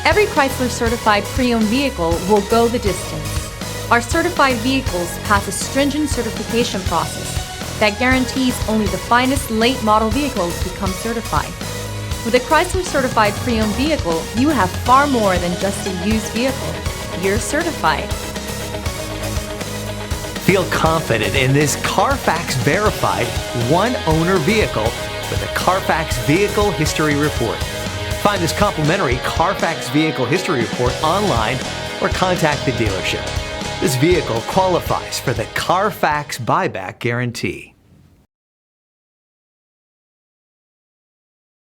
Every Chrysler certified pre-owned vehicle will go the distance. Our certified vehicles pass a stringent certification process that guarantees only the finest late model vehicles become certified. With a Chrysler certified pre-owned vehicle, you have far more than just a used vehicle. You're certified. Feel confident in this Carfax verified one-owner vehicle with a Carfax Vehicle History Report. Find this complimentary Carfax Vehicle History Report online or contact the dealership. This vehicle qualifies for the Carfax Buyback Guarantee.